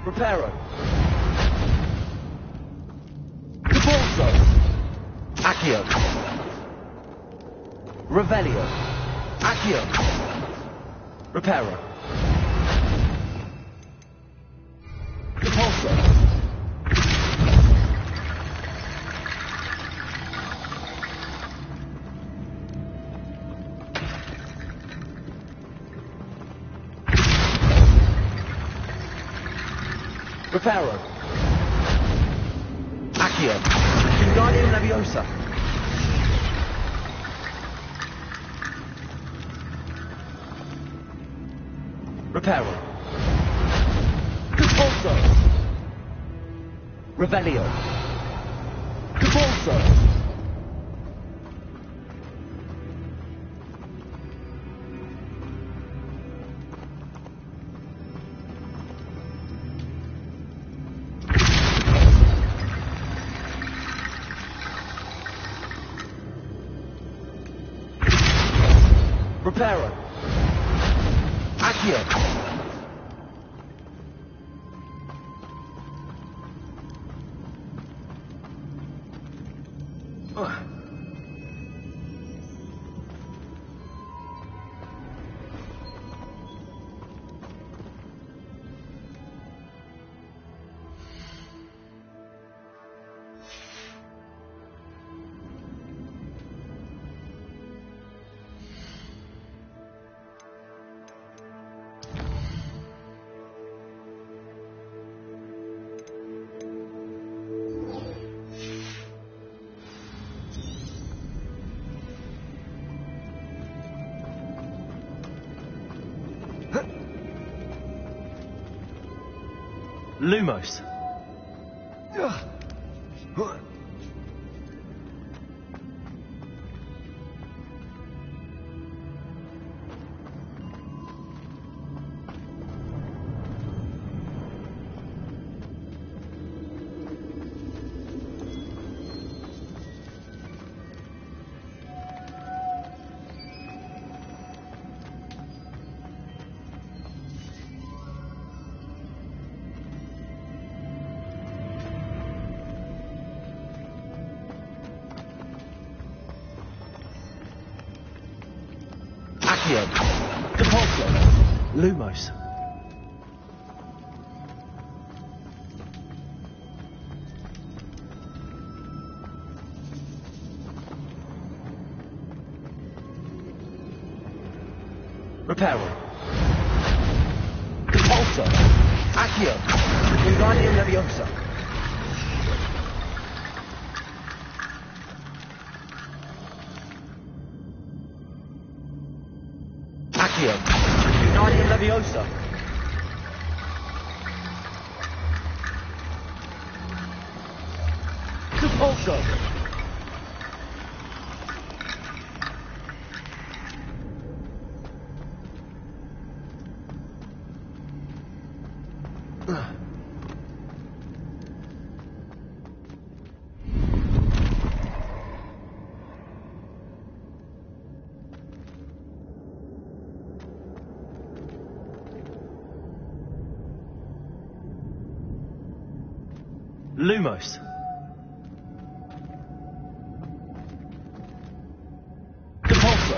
Reparo. Cabalso. Accio. Revelio. Accio. Reparo. Cabalso. Reparo. Accio. Wingardium Leviosa. Reparo. Cabalso. Revelio. Cabalso. Reparo. Accio. Lumos. Accio. Cabalso. Lumos. Reparo. Cabalso. Accio. Wingardium Leviosa. Accio. Wingardium Leviosa. Cabalso. Lumos. Cabalso.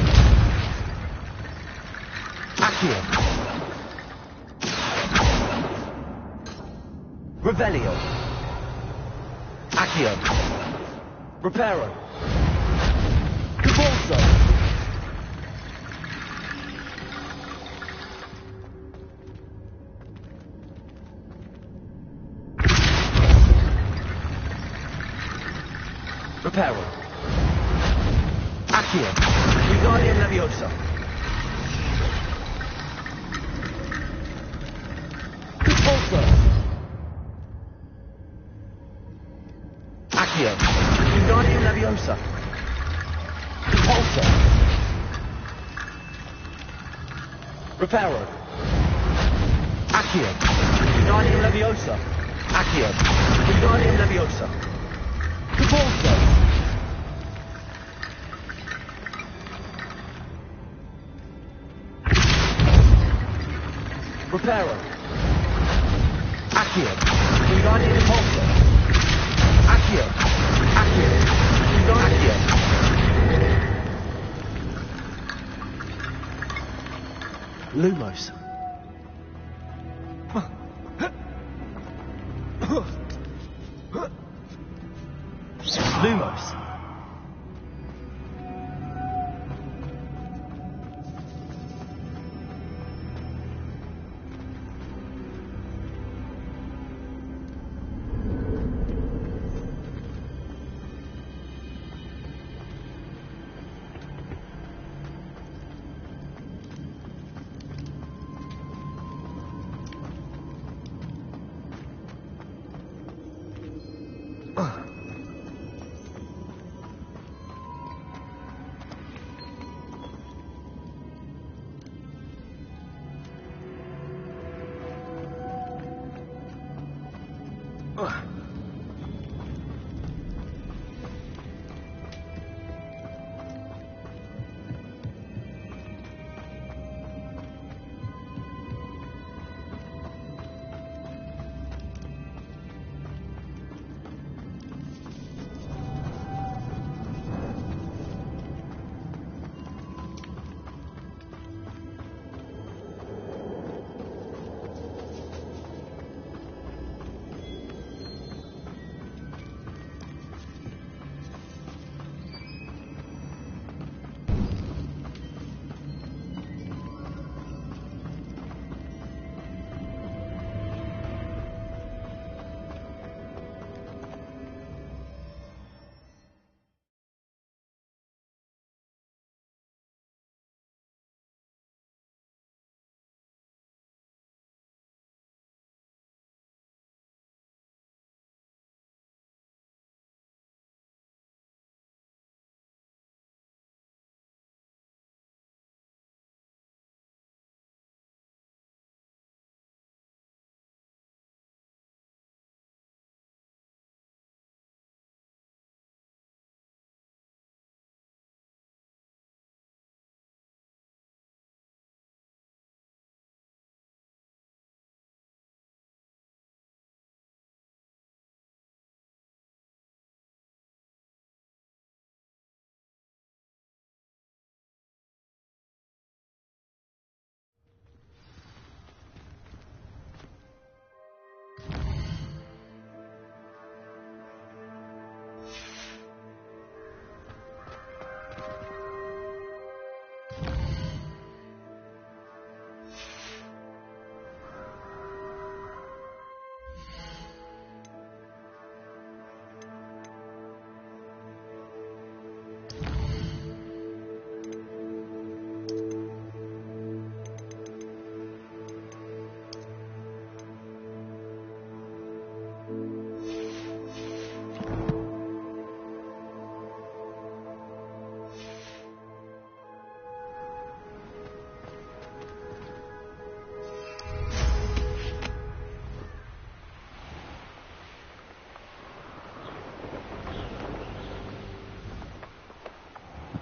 Accio. Revelio. Accio. Reparo. Cabalso. Reparo. Accio. Wingardium Leviosa. Compulsor. Accio. Wingardium Leviosa. Compulsor. Reparo. Accio. Wingardium Leviosa. Accio. Wingardium Leviosa. Compulsor. Reparo. Accio. Wingardium Compulsor. Accio. Accio. Wingardium. Lumos. Lumos.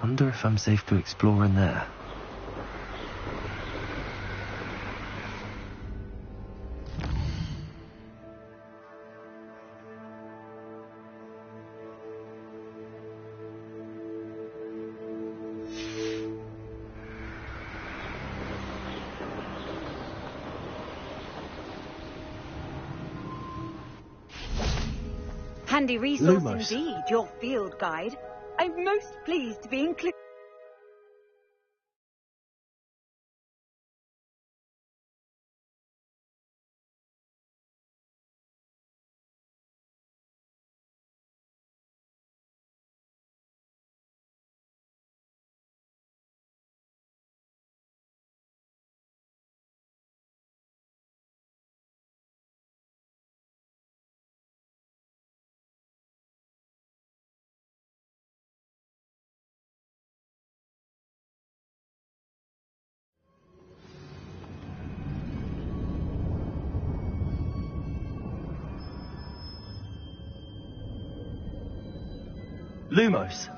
Wonder if I'm safe to explore in there. Handy resource Lumos. indeed, your field guide. I'm most pleased to be included. Lumos.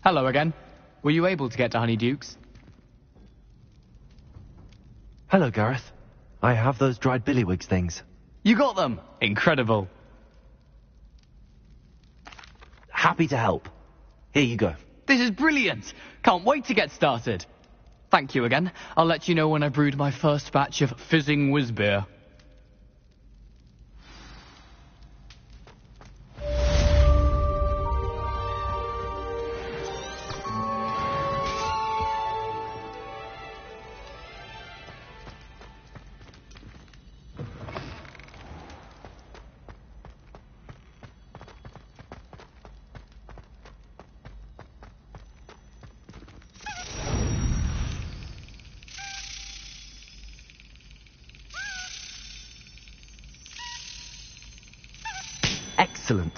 Hello again. Were you able to get to Honeydukes? Hello, Gareth. I have those dried billywigs things. You got them! Incredible. Happy to help. Here you go. This is brilliant! Can't wait to get started. Thank you again. I'll let you know when I brewed my first batch of fizzing whiz beer. Excellent.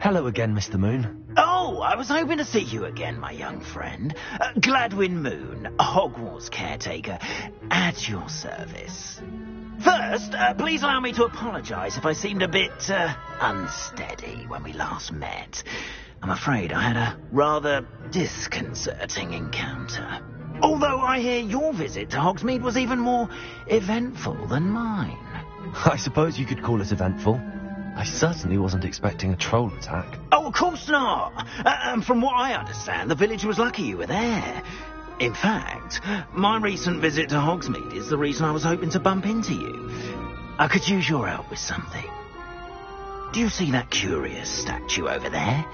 Hello again, Mr. Moon. Oh, I was hoping to see you again, my young friend. Gladwin Moon, Hogwarts caretaker, at your service. First, please allow me to apologise if I seemed a bit, unsteady when we last met. I'm afraid I had a rather disconcerting encounter. Although I hear your visit to Hogsmeade was even more eventful than mine. I suppose you could call it eventful. I certainly wasn't expecting a troll attack. Oh, of course not. And from what I understand, the village was lucky you were there. In fact, my recent visit to Hogsmeade is the reason I was hoping to bump into you. I could use your help with something. Do you see that curious statue over there?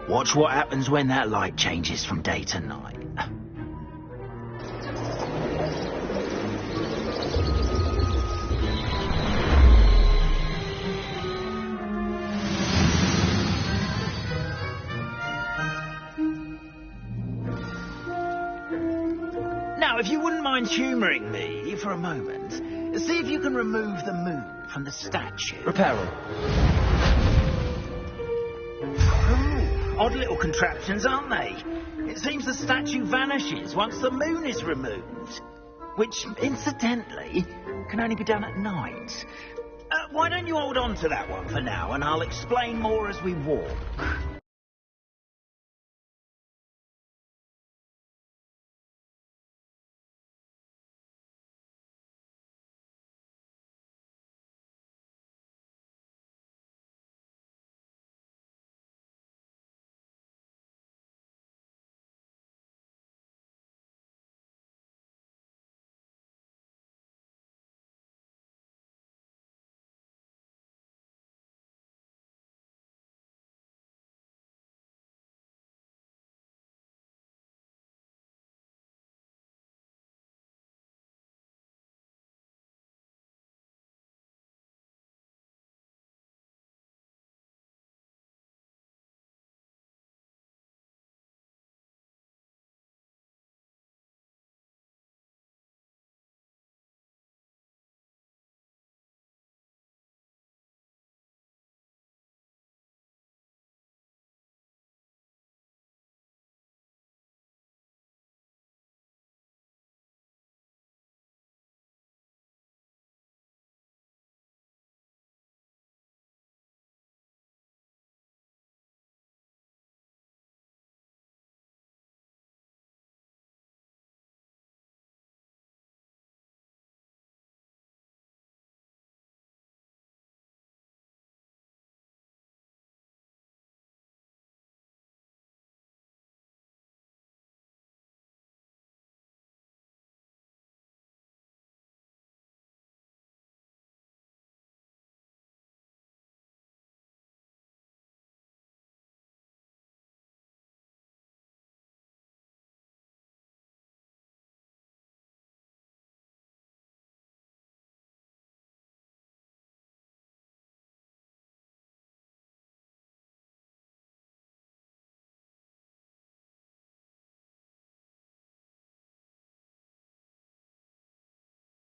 Watch what happens when that light changes from day to night. if you wouldn't mind humouring me for a moment, see if you can remove the moon from the statue. Reparo. Ooh, odd little contraptions, aren't they? It seems the statue vanishes once the moon is removed. Which, incidentally, can only be done at night. Why don't you hold on to that one for now, and I'll explain more as we walk.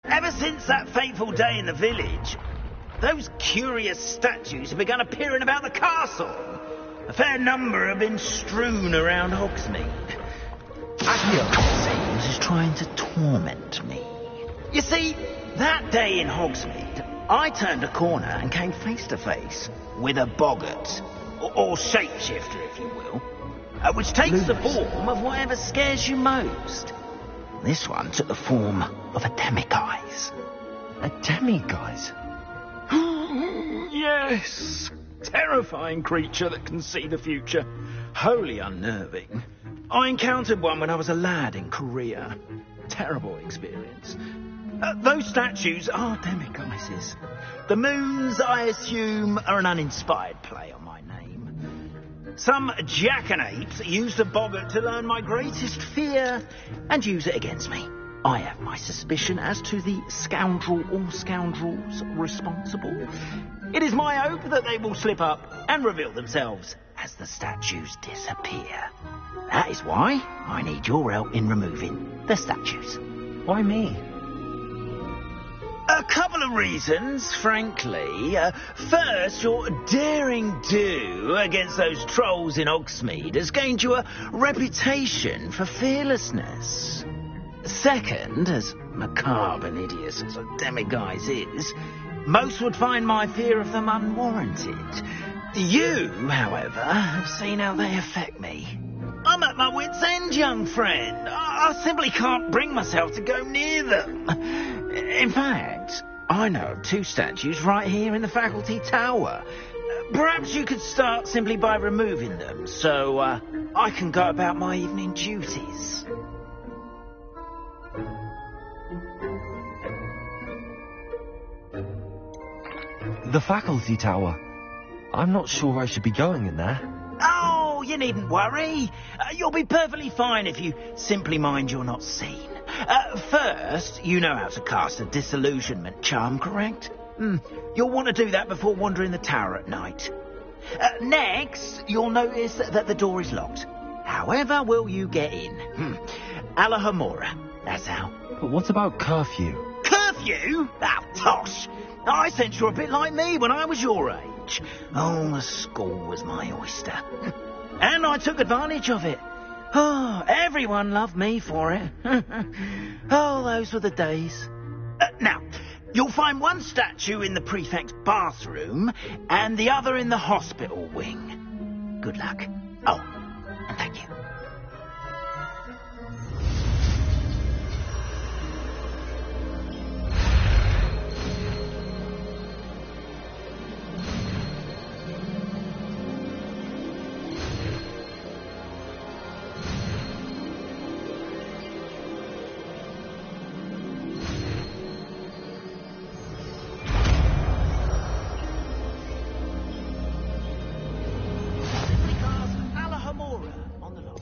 Ever since that fateful day in the village, those curious statues have begun appearing about the castle. A fair number have been strewn around Hogsmeade. Accio seems is trying to torment me. You see, that day in Hogsmeade, I turned a corner and came face to face with a boggart, or shapeshifter, if you will, which takes the form of whatever scares you most. This one took the form of a demiguise. A demiguise? Yes. Terrifying creature that can see the future. Wholly unnerving. I encountered one when I was a lad in Korea. Terrible experience. Those statues are demiguises. The moons, I assume, are an uninspired play on my name. Some jackanapes used a boggart to learn my greatest fear and use it against me. I have my suspicion as to the scoundrel or scoundrels responsible. It is my hope that they will slip up and reveal themselves as the statues disappear. That is why I need your help in removing the statues. Why me? A couple of reasons, frankly. First, your daring do against those trolls in Hogsmeade has gained you a reputation for fearlessness. Second, as macabre and hideous as a demiguise is, most would find my fear of them unwarranted. You, however, have seen how they affect me. I'm at my wit's end, young friend. I simply can't bring myself to go near them. In fact, I know of two statues right here in the faculty tower. Perhaps you could start simply by removing them, so I can go about my evening duties. The faculty tower. I'm not sure I should be going in there. Oh, you needn't worry. You'll be perfectly fine if you simply mind you're not seen. First, you know how to cast a disillusionment charm, correct? You'll want to do that before wandering the tower at night. Next, you'll notice that the door is locked. However will you get in? Alahomora. That's how. But what about curfew? Curfew? Ah, tosh! I sense you're a bit like me when I was your age. Oh, the school was my oyster. And I took advantage of it. Oh, everyone loved me for it. Oh, those were the days. Now, you'll find one statue in the prefect's bathroom and the other in the hospital wing. Good luck. Oh, and thank you. On the log.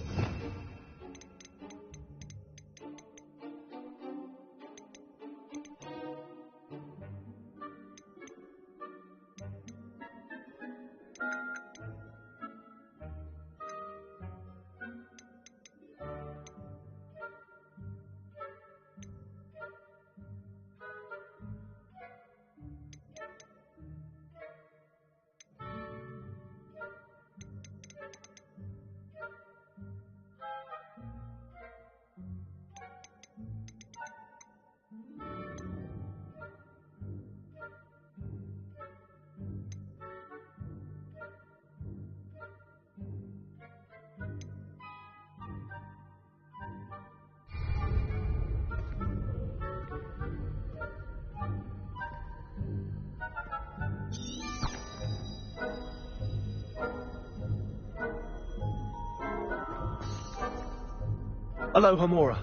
Hello, Homura.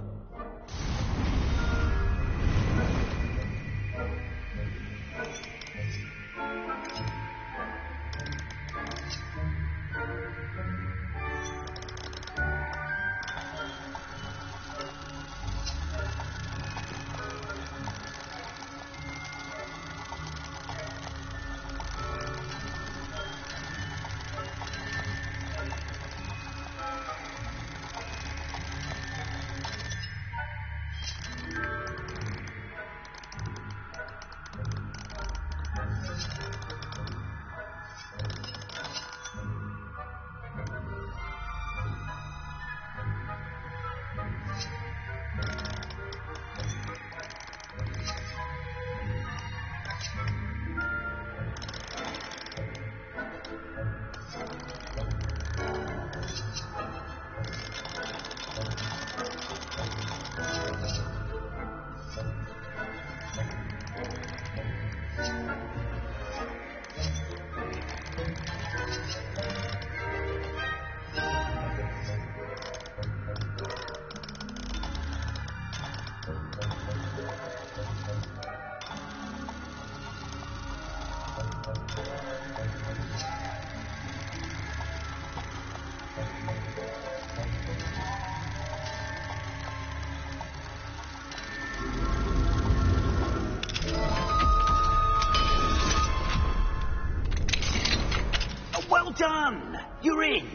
Well done! You're in.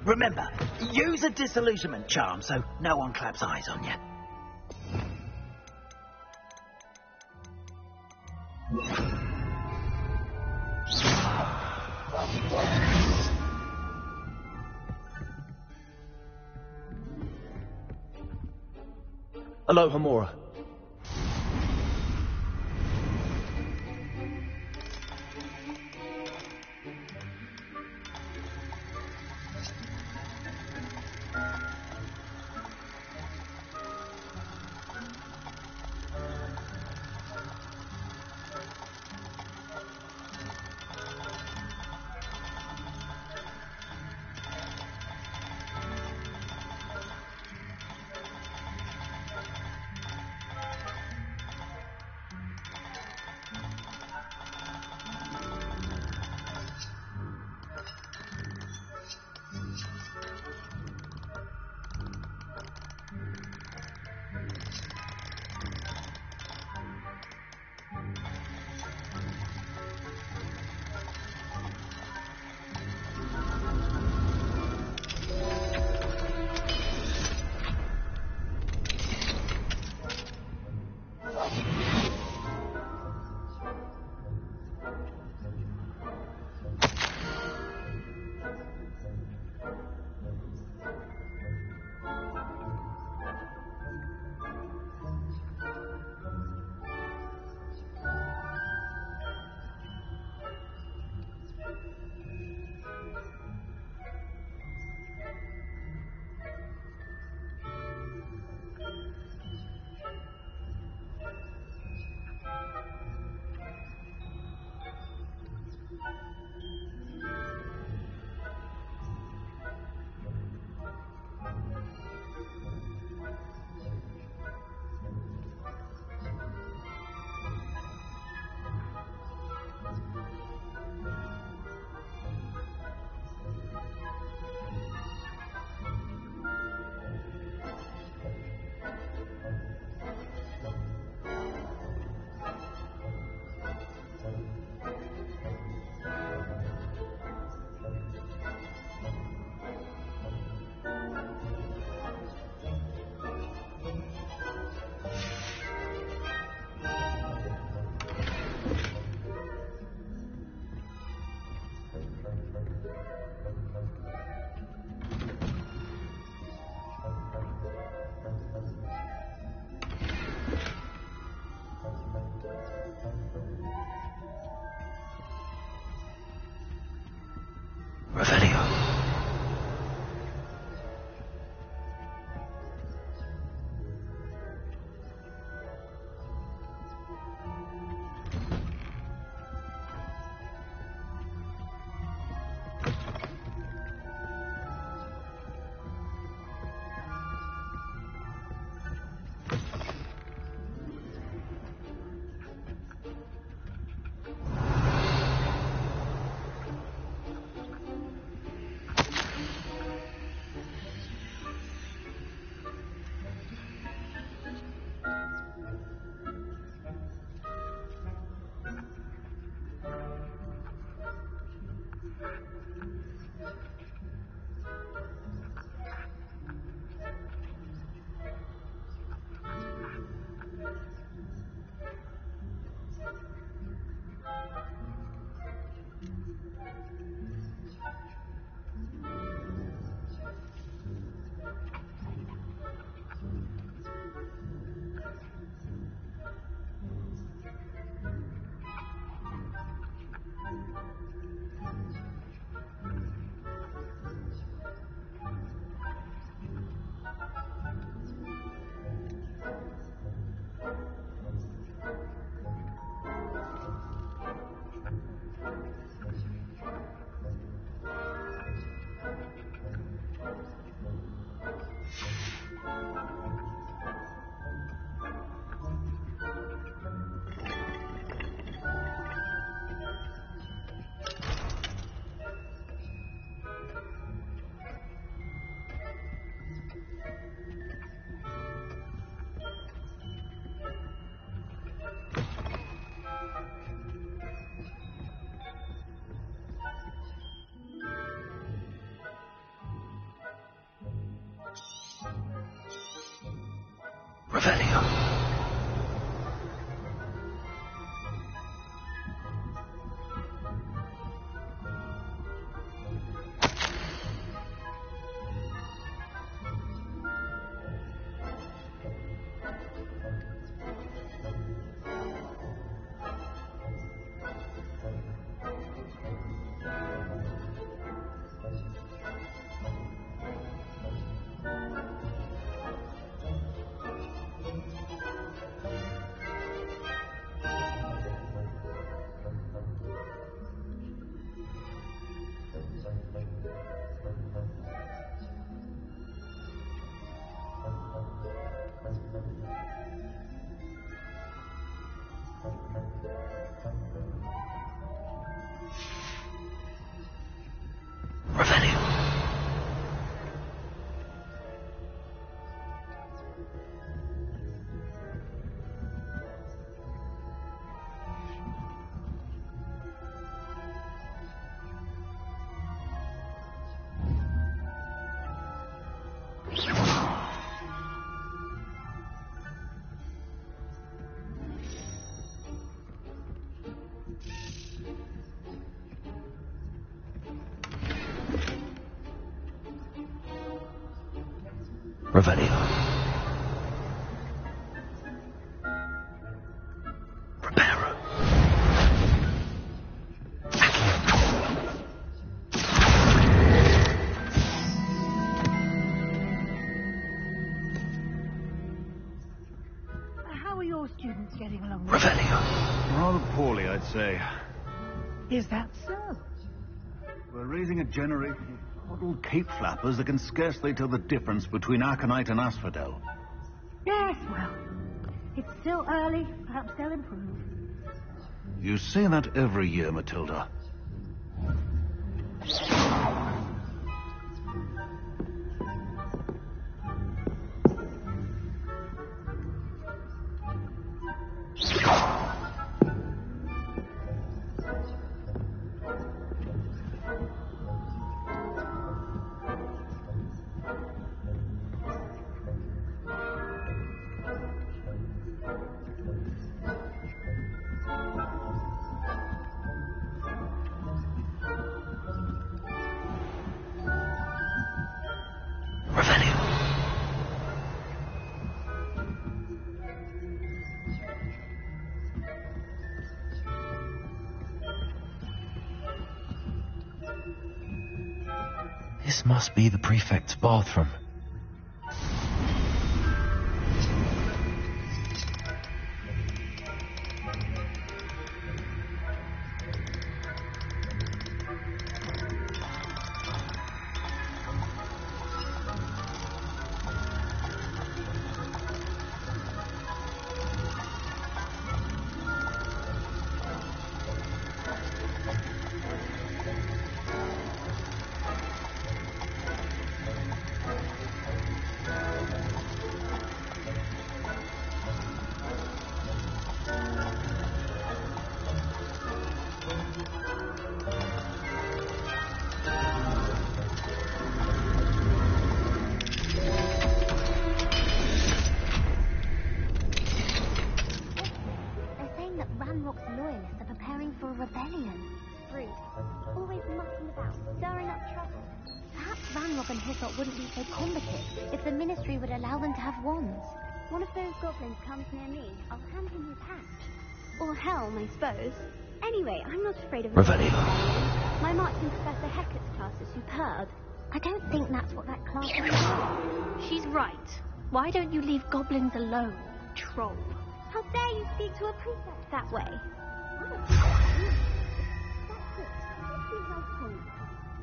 Remember, use a disillusionment charm so no one claps eyes on you. Hello, Homura. Revelio. Revelio. Preparo. How are your students getting along? Revelio. Rather poorly, I'd say. Is that so? We're raising a generation of coddled cape flappers that can scarcely tell the difference between aconite and asphodel. Yes, well, it's still early. Perhaps they'll improve. You say that every year, Matilda. This must be the prefect's bathroom. They're saying that Ranrock's loyalists are preparing for a rebellion. rude. Always mucking about, stirring up trouble. Perhaps Van Rob and Hyssop wouldn't be so combative if the Ministry would allow them to have wands. One of those goblins comes near me, I'll hand him his hat. Or helm, I suppose. Anyway, I'm not afraid of Revelio. My marching Professor Hecat's class is superb. I don't think that's what that class is. She's right. Why don't you leave goblins alone, troll? How dare you speak to a prefect that way?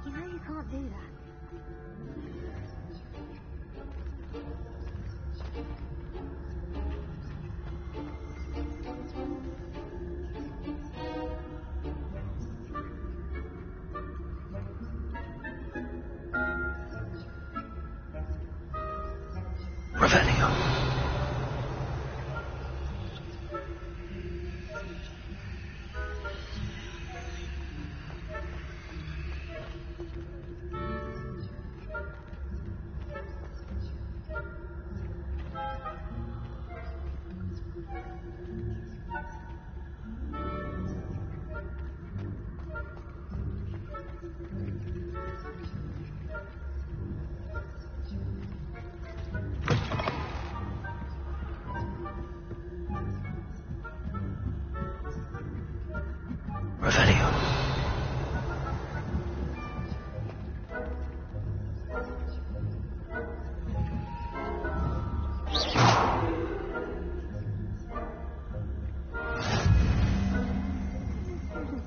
You know you can't do that. Revelio.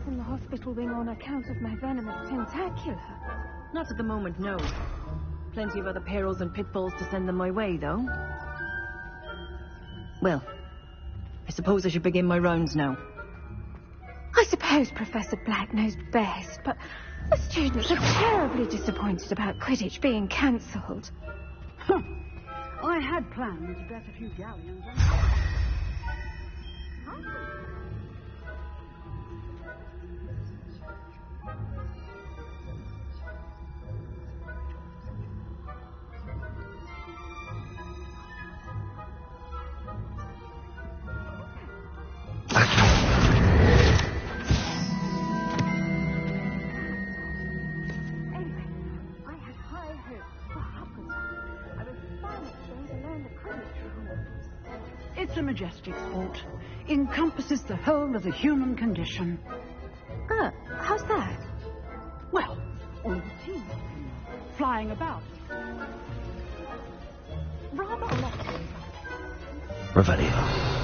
From the hospital wing on account of my venomous tentacular. Not at the moment, no. Plenty of other perils and pitfalls to send them my way, though. Well, I suppose I should begin my rounds now. I suppose Professor Black knows best, but the students are terribly disappointed about Quidditch being cancelled. I had planned to bet a few galleons on... It's a majestic sport. Encompasses the whole of the human condition. How's that? Well, all the teams flying about. Rather a lot. Revelio.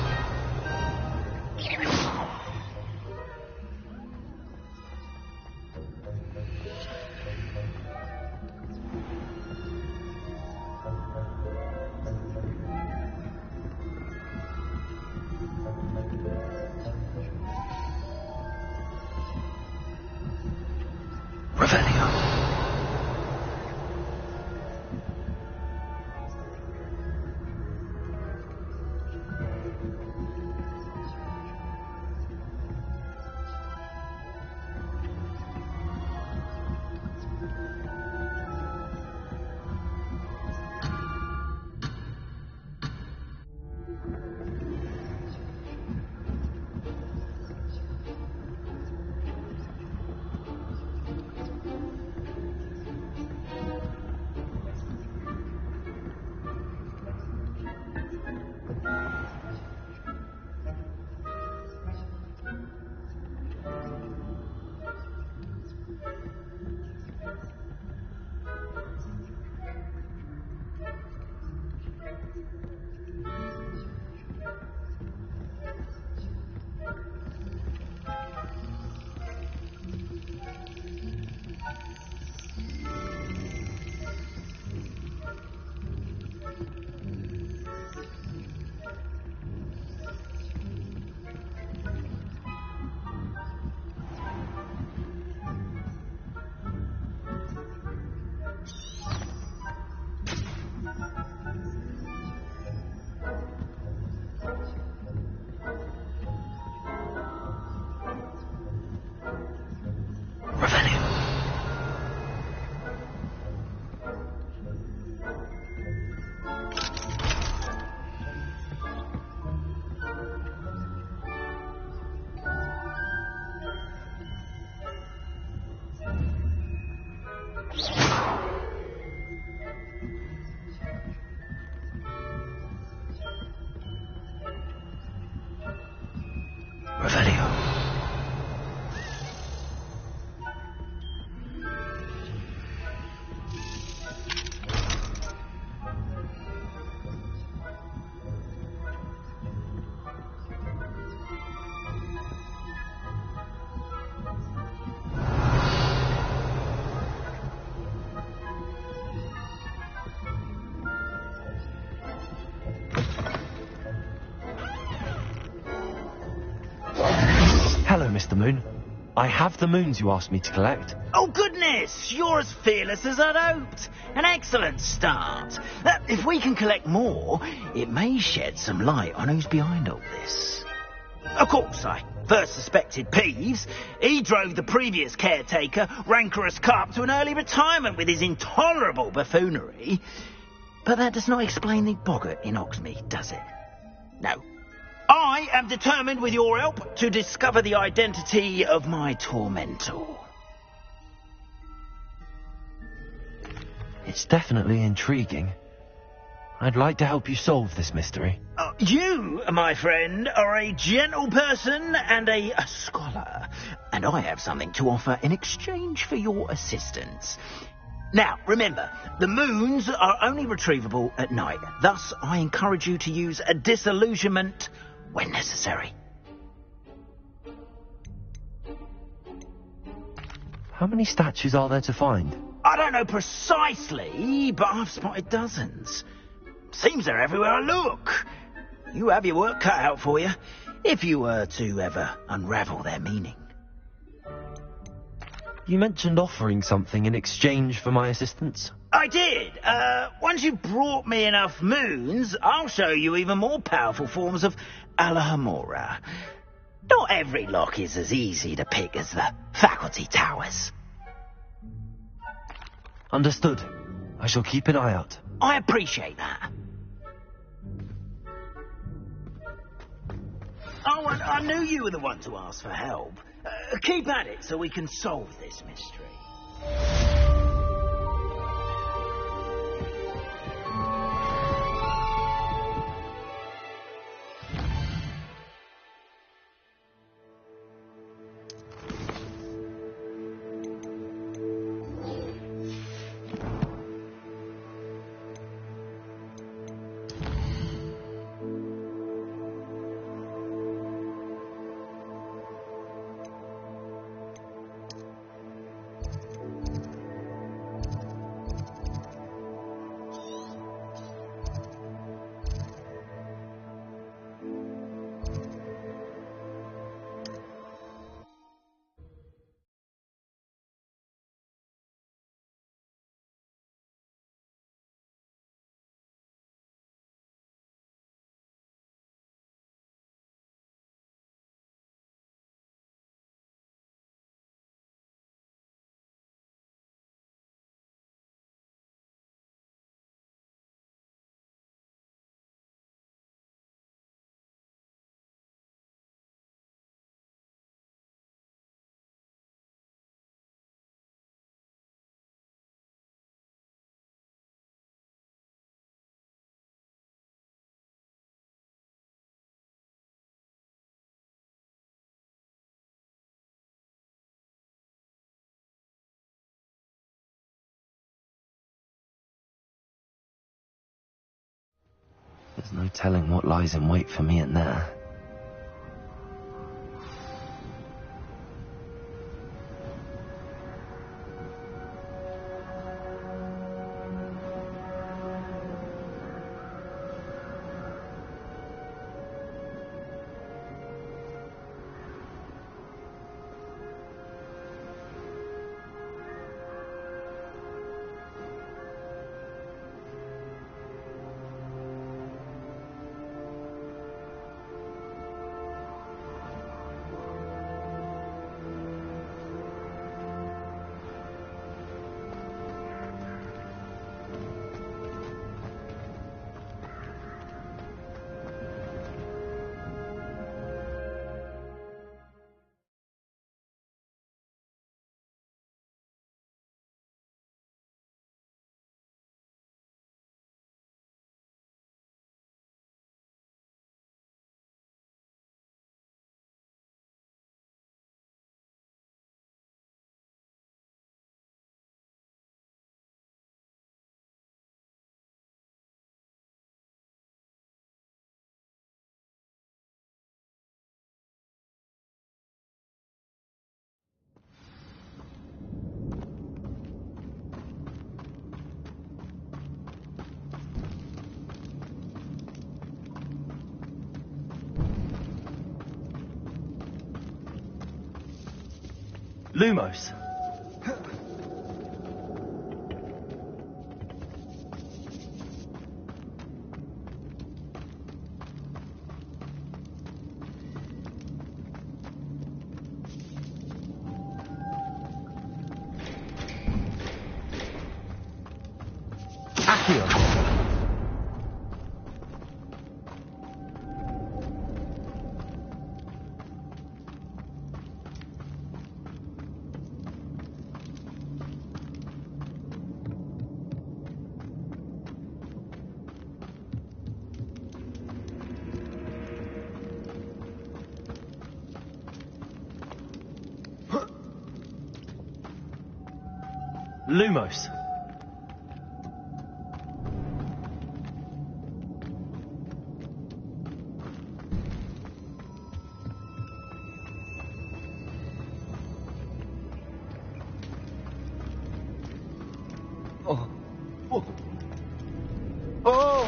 Mr. Moon. I have the moons you asked me to collect. Oh, goodness! You're as fearless as I'd hoped. An excellent start. If we can collect more, it may shed some light on who's behind all this. Of course, I first suspected Peeves. He drove the previous caretaker, Rancorous Carp, to an early retirement with his intolerable buffoonery. But that does not explain the boggart in Oxmead, does it? No. I am determined, with your help, to discover the identity of my tormentor. It's definitely intriguing. I'd like to help you solve this mystery. You, my friend, are a gentle person and a scholar, and I have something to offer in exchange for your assistance. Now, remember, the moons are only retrievable at night. Thus, I encourage you to use a disillusionment when necessary. How many statues are there to find? I don't know precisely, but I've spotted dozens. Seems they're everywhere I look. You have your work cut out for you, if you were to ever unravel their meaning. You mentioned offering something in exchange for my assistance. I did. Once you've brought me enough moons, I'll show you even more powerful forms of Alohomora. Not every lock is as easy to pick as the faculty towers. Understood. I shall keep an eye out. I appreciate that. Oh, I knew you were the one to ask for help. Keep at it so we can solve this mystery. There's no telling what lies in wait for me in there. Lumos. Accio. Lumos. Oh. Oh. Oh.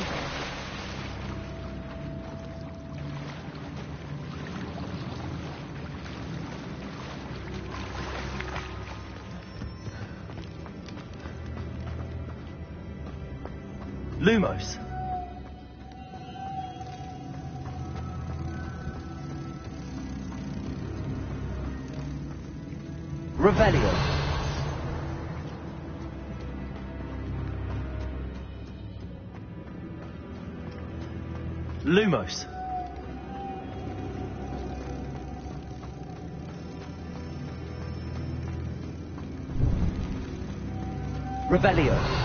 Lumos. Revelio. Lumos. Revelio.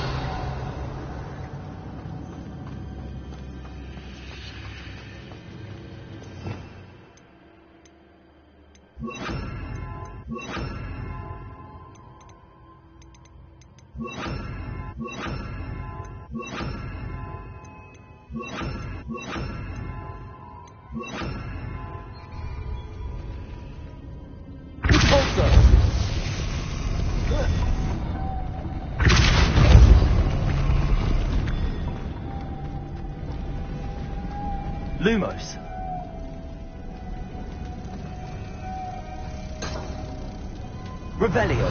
Lumos. Revelio.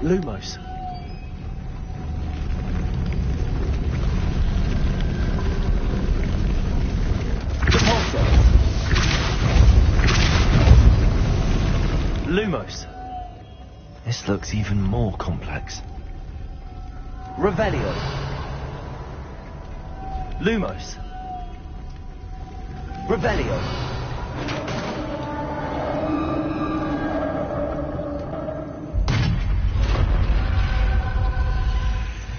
Lumos. Lumos. This looks even more complex. Revelio. Lumos. Revelio.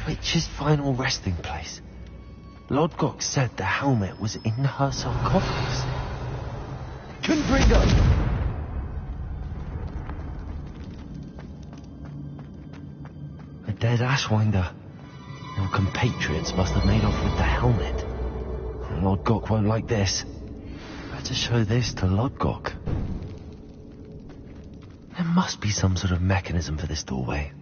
Witch's final resting place. Lodgok said the helmet was in her sarcophagus. Confringo. A dead Ashwinder. Your compatriots must have made off with the helmet. Lodgok won't like this. Better show this to Lodgok. There must be some sort of mechanism for this doorway.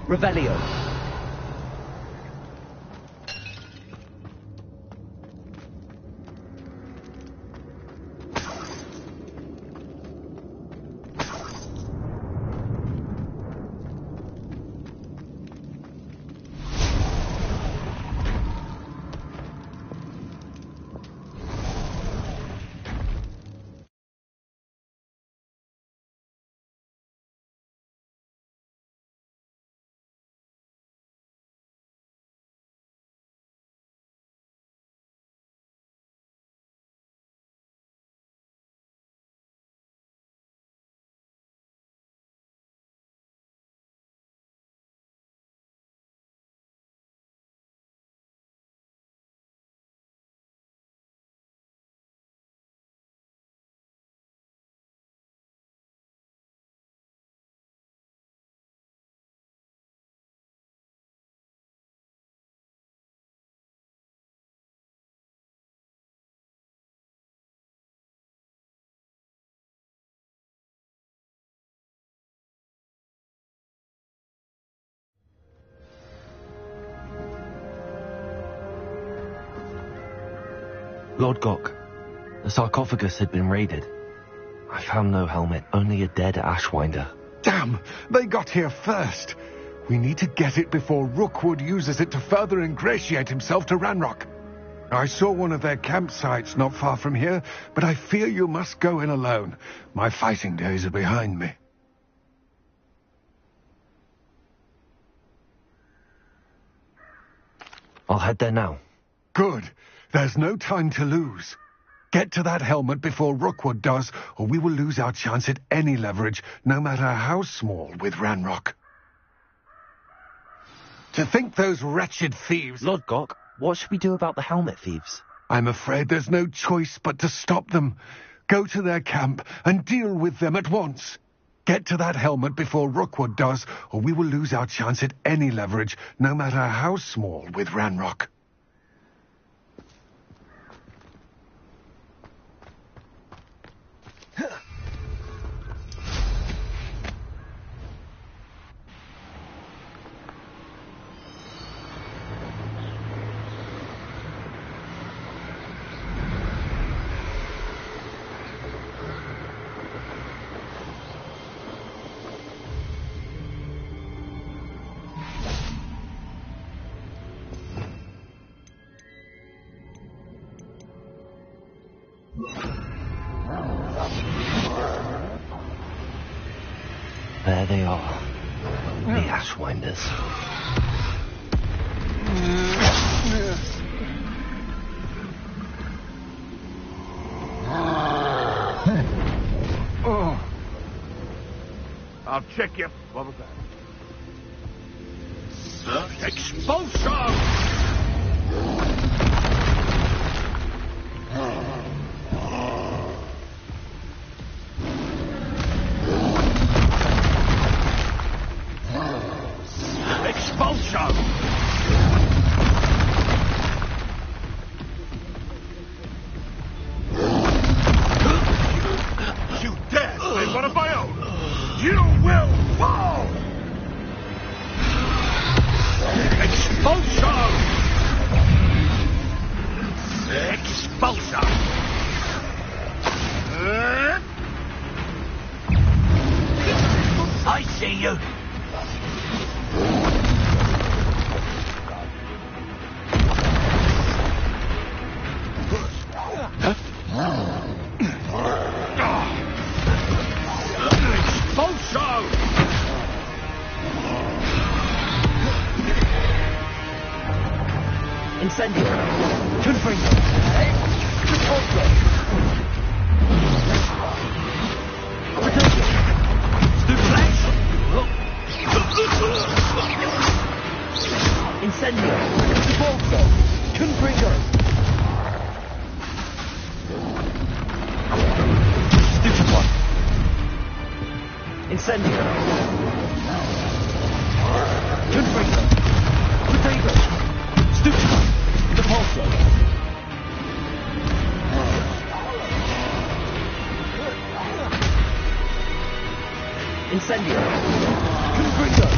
Revelio. Lord Gok, the sarcophagus had been raided. I found no helmet, only a dead Ashwinder. Damn! They got here first. We need to get it before Rookwood uses it to further ingratiate himself to Ranrock. I saw one of their campsites not far from here, but I fear you must go in alone. My fighting days are behind me. I'll head there now. Good. There's no time to lose. Get to that helmet before Rookwood does, or we will lose our chance at any leverage, no matter how small, with Ranrock. To think those wretched thieves... Lord Gok, what should we do about the helmet thieves? I'm afraid there's no choice but to stop them. Go to their camp and deal with them at once. Get to that helmet before Rookwood does, or we will lose our chance at any leverage, no matter how small, with Ranrock. There they are. The Ashwinders. Oh. I'll check you. What was that? Expulsion! Expulsion! You dare say one of my own! You will fall! Expulsion! Expulsion! I see you! Incendio! Confringo! Repulso! Protection! Stuplex! Incendio! Repulso! Confringo! Stupefy! Incendio! Confringo! Potato! Stupefy! Repulso! Incendio! Confringo!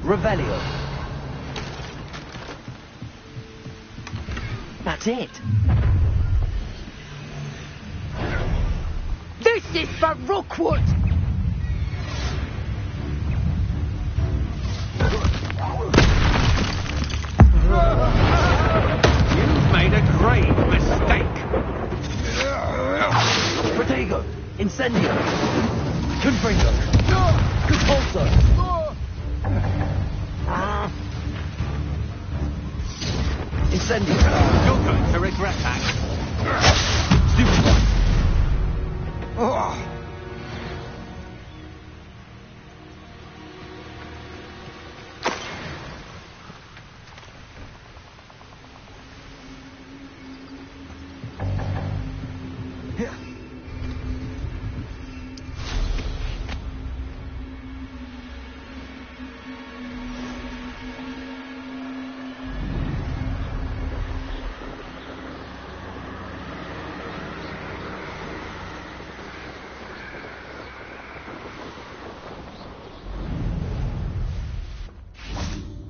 Revelio. That's it. This is for Rookwood! You've made a grave mistake. Protego. Incendio. Confringo. Compulso. Incendio. You're going to regret that. Stupefy.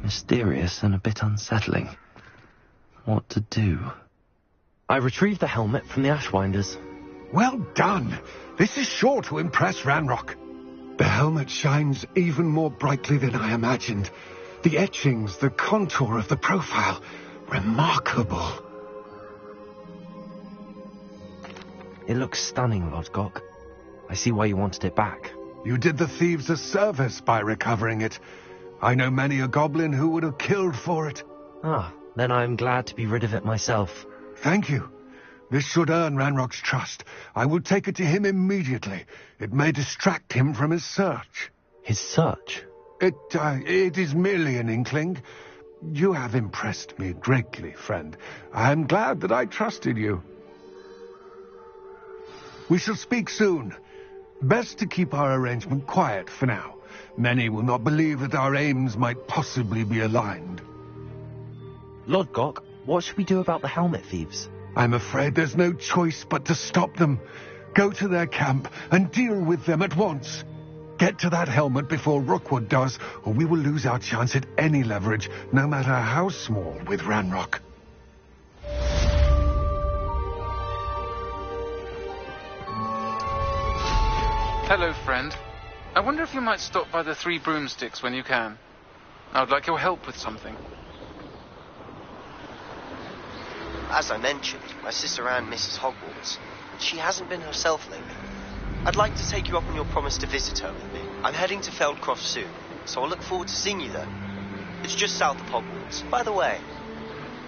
Mysterious and a bit unsettling. What to do? I retrieved the helmet from the Ashwinders. Well done. This is sure to impress Ranrock. The helmet shines even more brightly than I imagined. The etchings, the contour of the profile. Remarkable. It looks stunning, Lodgok. I see why you wanted it back. You did the thieves a service by recovering it. I know many a goblin who would have killed for it. Ah, then I'm glad to be rid of it myself. Thank you. This should earn Ranrock's trust. I will take it to him immediately. It may distract him from his search. His search? It is merely an inkling. You have impressed me greatly, friend. I am glad that I trusted you. We shall speak soon. Best to keep our arrangement quiet for now. Many will not believe that our aims might possibly be aligned. Lodgok, what should we do about the helmet thieves? I'm afraid there's no choice but to stop them. Go to their camp and deal with them at once. Get to that helmet before Rookwood does, or we will lose our chance at any leverage, no matter how small, with Ranrock. Hello, friend. I wonder if you might stop by the Three Broomsticks when you can. I would like your help with something. As I mentioned, my sister Anne misses Hogwarts. She hasn't been herself lately. I'd like to take you up on your promise to visit her with me. I'm heading to Feldcroft soon, so I'll look forward to seeing you there. It's just south of Hogwarts. By the way,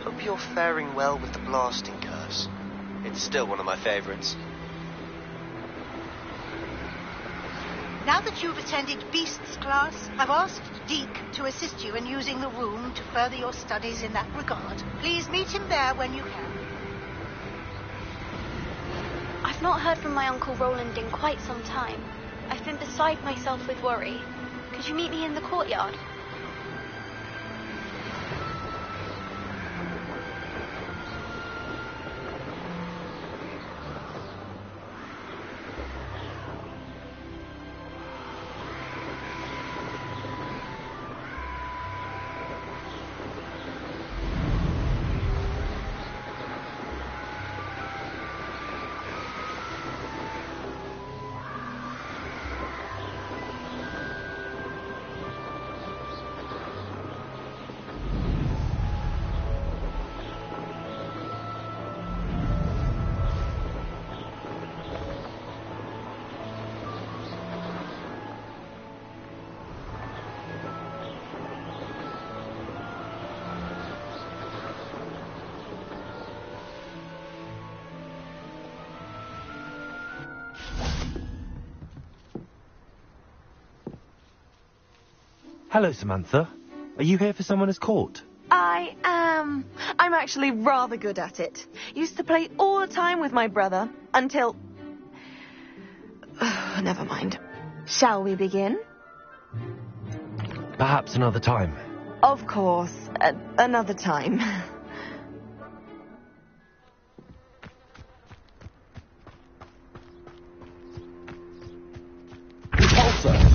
hope you're faring well with the blasting curse. It's still one of my favorites. Now that you've attended Beasts class, I've asked Deke to assist you in using the room to further your studies in that regard. Please meet him there when you can. I've not heard from my Uncle Roland in quite some time. I've been beside myself with worry. Could you meet me in the courtyard? Hello, Samantha. Are you here for Summoner's Court? I am. I'm actually rather good at it. Used to play all the time with my brother until... Never mind. Shall we begin? Perhaps another time. Of course. Another time. Repulsor!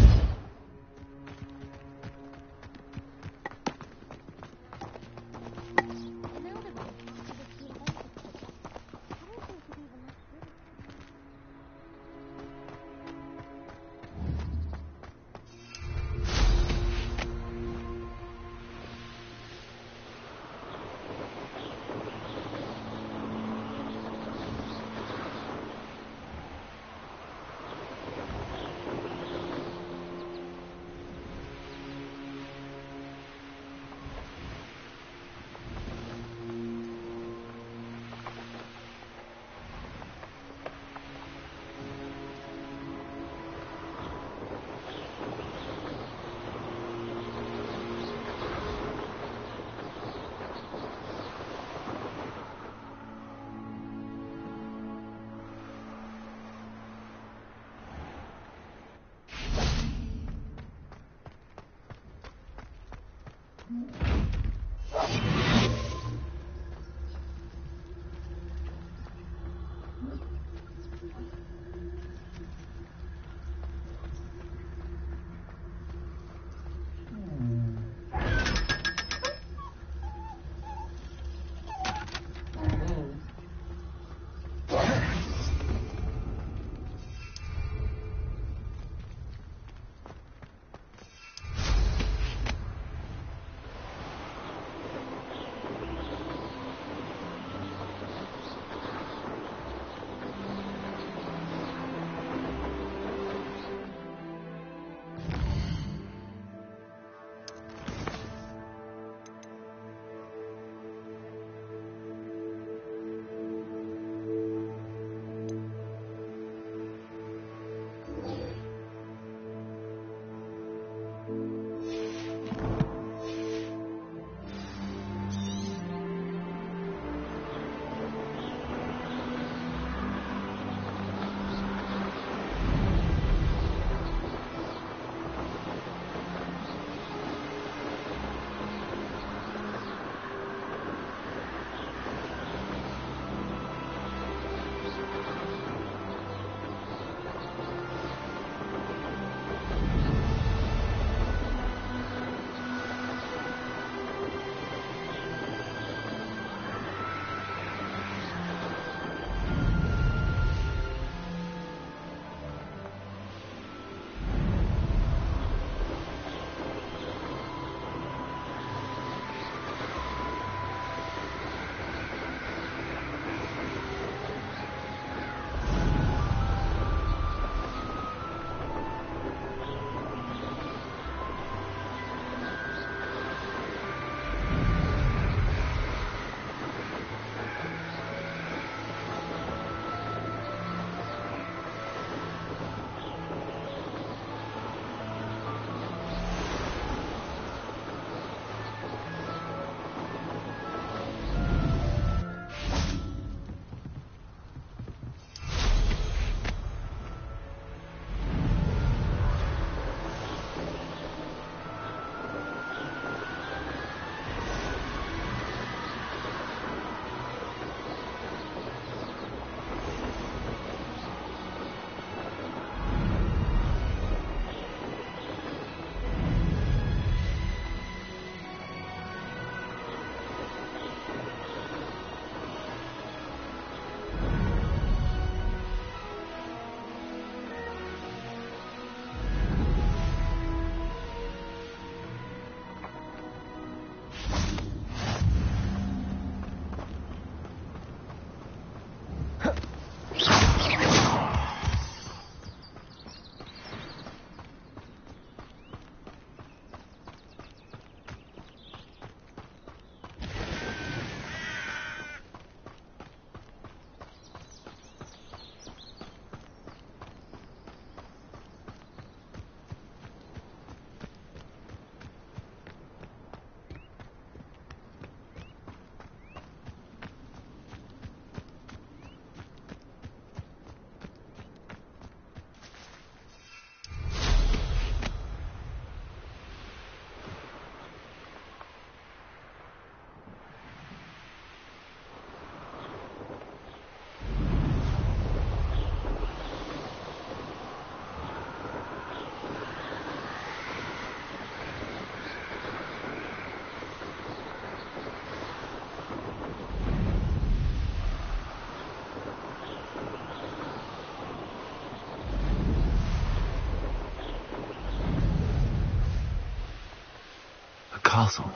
castle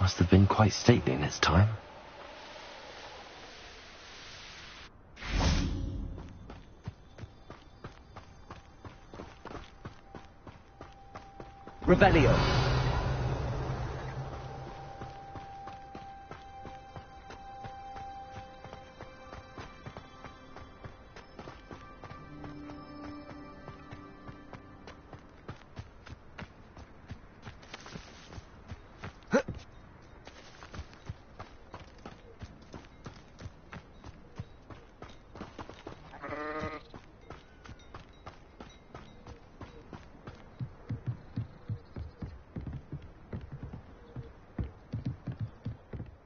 must have been quite stately in its time. Revelio.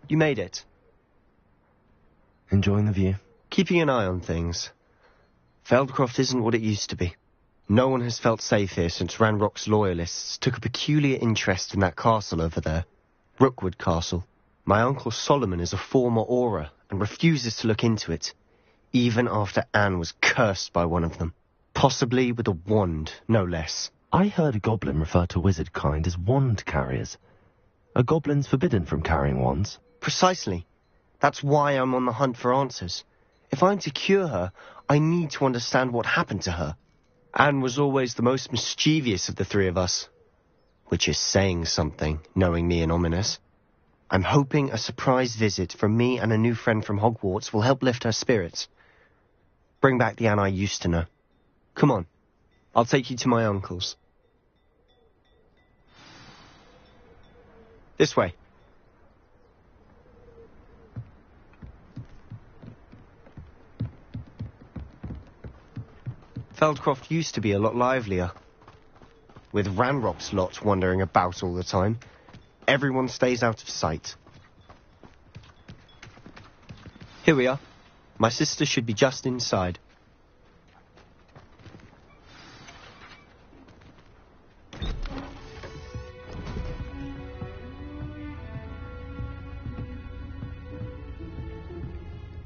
You made it. Enjoying the view? Keeping an eye on things. Feldcroft isn't what it used to be. No one has felt safe here since Ranrock's loyalists took a peculiar interest in that castle over there. Rookwood Castle. My uncle Solomon is a former Auror and refuses to look into it, even after Anne was cursed by one of them. Possibly with a wand, no less. I heard a goblin refer to wizard kind as wand carriers. Are goblins forbidden from carrying wands? Precisely. That's why I'm on the hunt for answers. If I'm to cure her, I need to understand what happened to her. Anne was always the most mischievous of the three of us. Which is saying something, knowing me and ominous. I'm hoping a surprise visit from me and a new friend from Hogwarts will help lift her spirits. Bring back the Anne I used to know. Come on, I'll take you to my uncle's. This way. Feldcroft used to be a lot livelier. With Ranrock's lot wandering about all the time, everyone stays out of sight. Here we are. My sister should be just inside.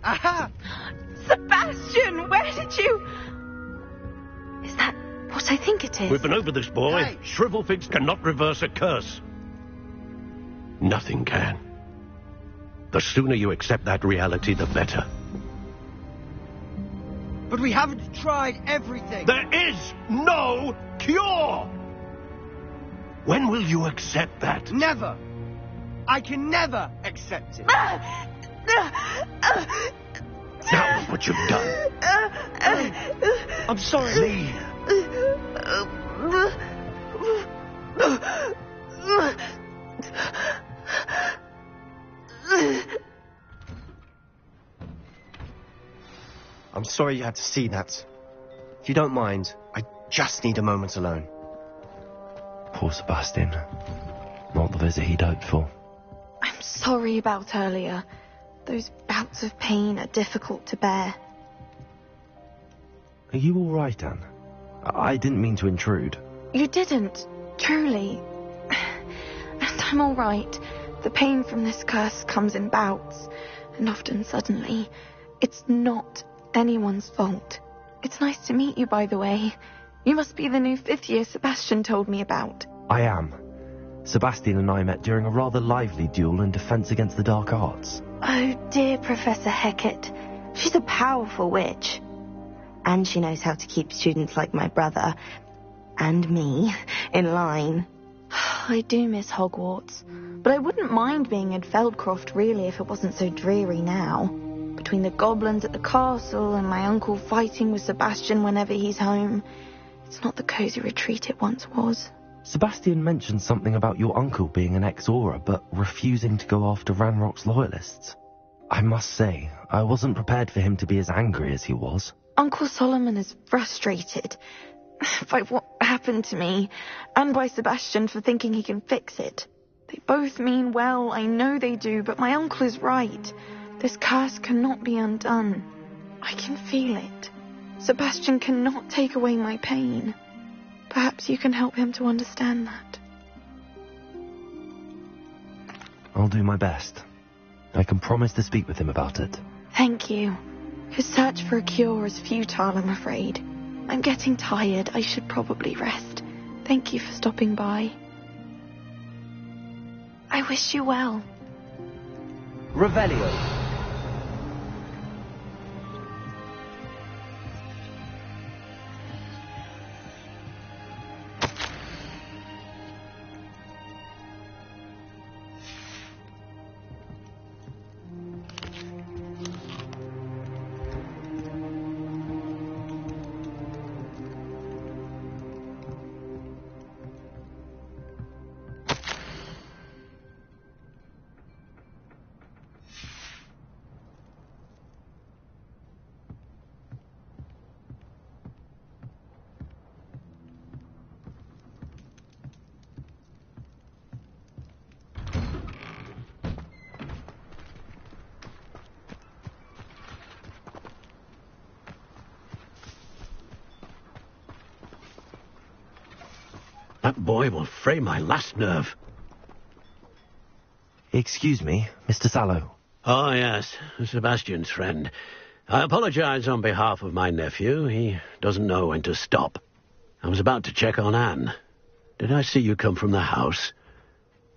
Aha! Sebastian, where did you... Is that what I think it is? We've been over this, boy. Hey. Shrivelfigs cannot reverse a curse. Nothing can. The sooner you accept that reality, the better. But we haven't tried everything. There is no cure! When will you accept that? Never. I can never accept it. Now look what you've done. I'm sorry. Leave. I'm sorry you had to see that. If you don't mind, I just need a moment alone. Poor Sebastian. Not the visit he'd hoped for. I'm sorry about earlier. Those bouts of pain are difficult to bear. Are you all right, Anne? I didn't mean to intrude. You didn't, truly. And I'm all right. The pain from this curse comes in bouts, and often suddenly. It's not anyone's fault. It's nice to meet you, by the way. You must be the new 5th year Sebastian told me about. I am. Sebastian and I met during a rather lively duel in defense against the dark arts. Oh, dear Professor Hecat. She's a powerful witch. And she knows how to keep students like my brother, and me, in line. I do miss Hogwarts, but I wouldn't mind being in Feldcroft, really, if it wasn't so dreary now. Between the goblins at the castle and my uncle fighting with Sebastian whenever he's home, it's not the cosy retreat it once was. Sebastian mentioned something about your uncle being an ex-Auror, but refusing to go after Ranrock's loyalists. I must say, I wasn't prepared for him to be as angry as he was. Uncle Solomon is frustrated by what happened to me, and by Sebastian for thinking he can fix it. They both mean well, I know they do, but my uncle is right. This curse cannot be undone. I can feel it. Sebastian cannot take away my pain. Perhaps you can help him to understand that. I'll do my best. I can promise to speak with him about it. Thank you. His search for a cure is futile, I'm afraid. I'm getting tired. I should probably rest. Thank you for stopping by. I wish you well. Revelio. That boy will fray my last nerve. Excuse me, Mr. Sallow. Oh, yes, Sebastian's friend. I apologize on behalf of my nephew. He doesn't know when to stop. I was about to check on Anne. Did I see you come from the house?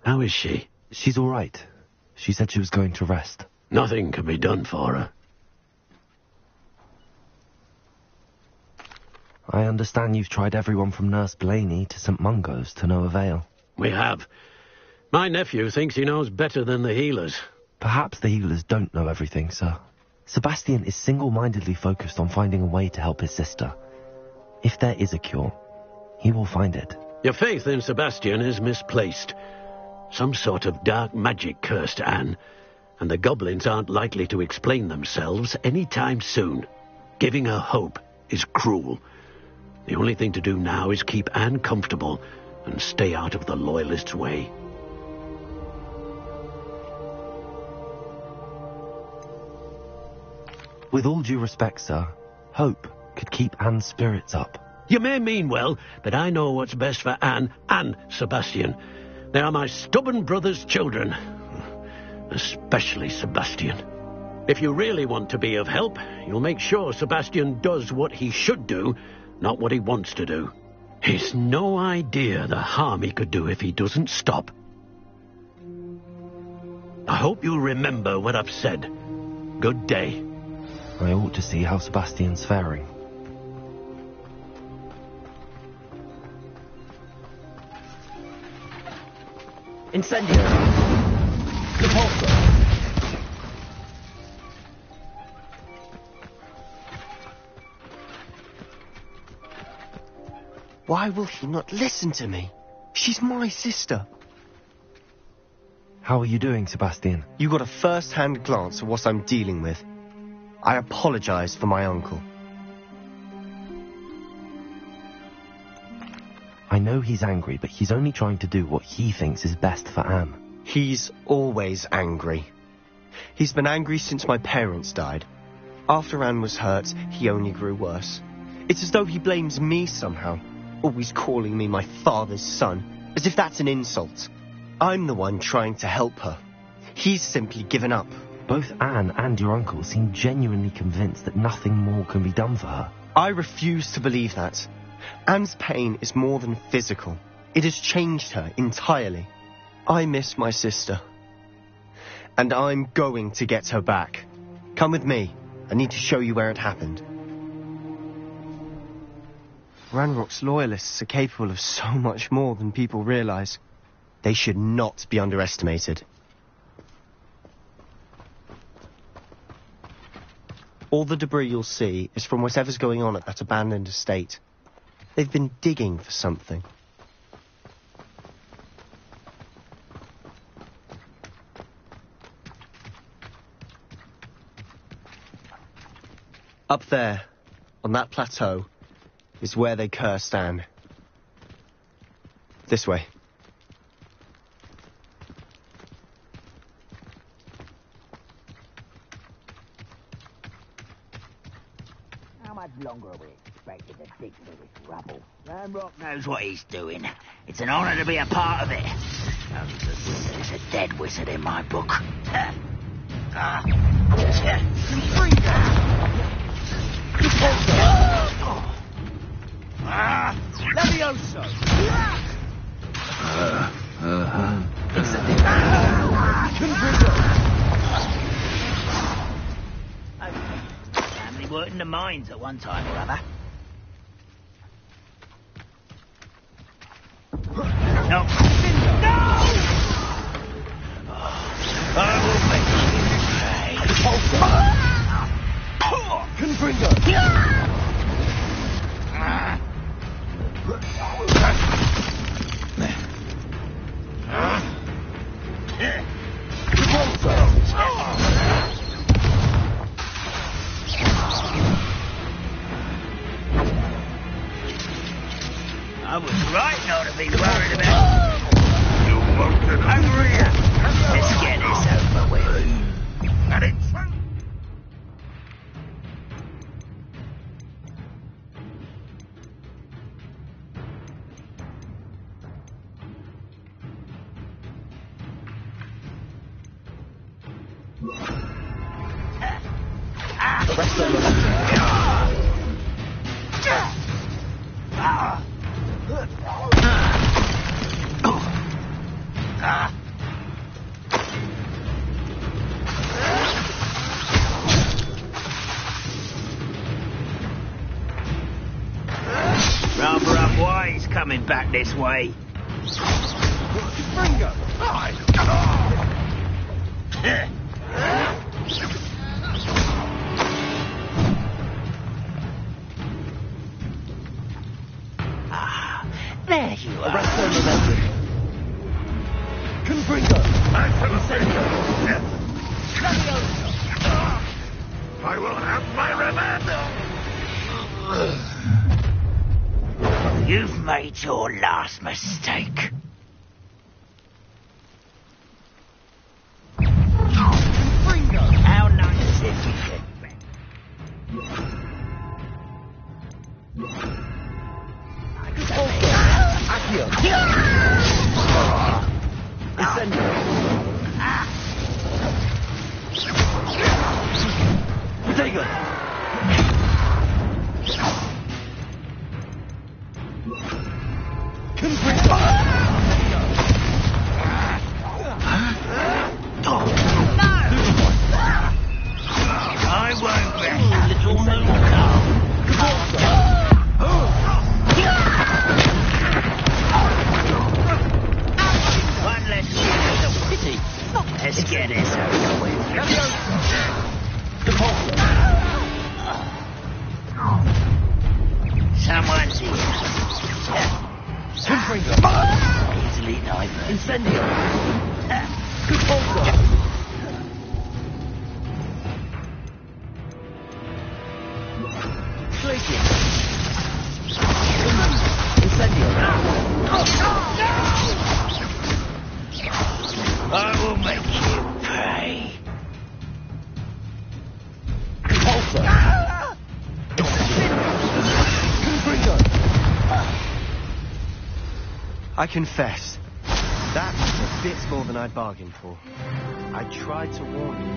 How is she? She's all right. She said she was going to rest. Nothing can be done for her. I understand you've tried everyone from Nurse Blaney to St. Mungo's to no avail. We have. My nephew thinks he knows better than the healers. Perhaps the healers don't know everything, sir. Sebastian is single-mindedly focused on finding a way to help his sister. If there is a cure, he will find it. Your faith in Sebastian is misplaced. Some sort of dark magic cursed Anne, and the goblins aren't likely to explain themselves any time soon. Giving her hope is cruel. The only thing to do now is keep Anne comfortable and stay out of the Loyalists' way. With all due respect, sir, hope could keep Anne's spirits up. You may mean well, but I know what's best for Anne and Sebastian. They are my stubborn brother's children. Especially Sebastian. If you really want to be of help, you'll make sure Sebastian does what he should do, not what he wants to do. He's no idea the harm he could do if he doesn't stop. I hope you'll remember what I've said. Good day. I ought to see how Sebastian's faring. Incendio. Repulsor. Why will he not listen to me? She's my sister. How are you doing, Sebastian? You got a first-hand glance at what I'm dealing with. I apologize for my uncle. I know he's angry, but he's only trying to do what he thinks is best for Anne. He's always angry. He's been angry since my parents died. After Anne was hurt, he only grew worse. It's as though he blames me somehow, always calling me my father's son, as if that's an insult. I'm the one trying to help her. He's simply given up. Both Anne and your uncle seem genuinely convinced that nothing more can be done for her. I refuse to believe that. Anne's pain is more than physical. It has changed her entirely. I miss my sister. And I'm going to get her back. Come with me. I need to show you where it happened. Ranrock's loyalists are capable of so much more than people realize. They should not be underestimated. All the debris you'll see is from whatever's going on at that abandoned estate. They've been digging for something. Up there, on that plateau, is where they cursed Anne. This way. How much longer are we expected to dig through this rubble? Ranrock knows what he's doing. It's an honor to be a part of it. Only good wizard is a dead wizard in my book. Levioso! worked in the mines at one time or other. No! No! I will make you pay. Confringo! I was right not to be worried about. You won't get over here. Let's get this over with. And it's rather up wise coming back this way. Confringo! There you are. Confringo! I will have my revenge. You've made your last mistake. How nice if you could. I won't let you, little moon. One less pity. Let's get this over with. Someone's here. Easily diverted. Incendio! I will make you pay. I confess, that was a bit more than I'd bargained for. I tried to warn you.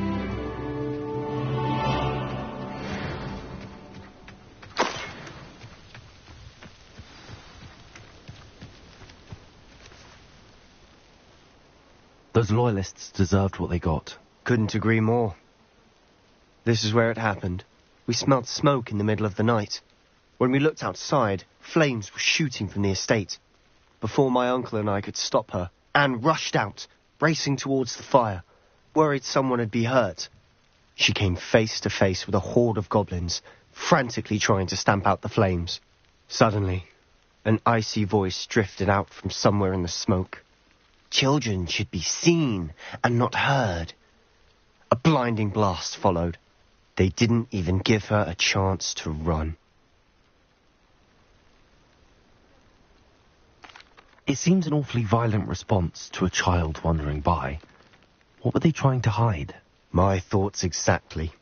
Those loyalists deserved what they got. Couldn't agree more. This is where it happened. We smelled smoke in the middle of the night. When we looked outside, flames were shooting from the estate. Before my uncle and I could stop her, Anne rushed out, racing towards the fire, worried someone had been hurt. She came face to face with a horde of goblins, frantically trying to stamp out the flames. Suddenly, an icy voice drifted out from somewhere in the smoke. Children should be seen and not heard. A blinding blast followed. They didn't even give her a chance to run. It seems an awfully violent response to a child wandering by. What were they trying to hide? My thoughts exactly.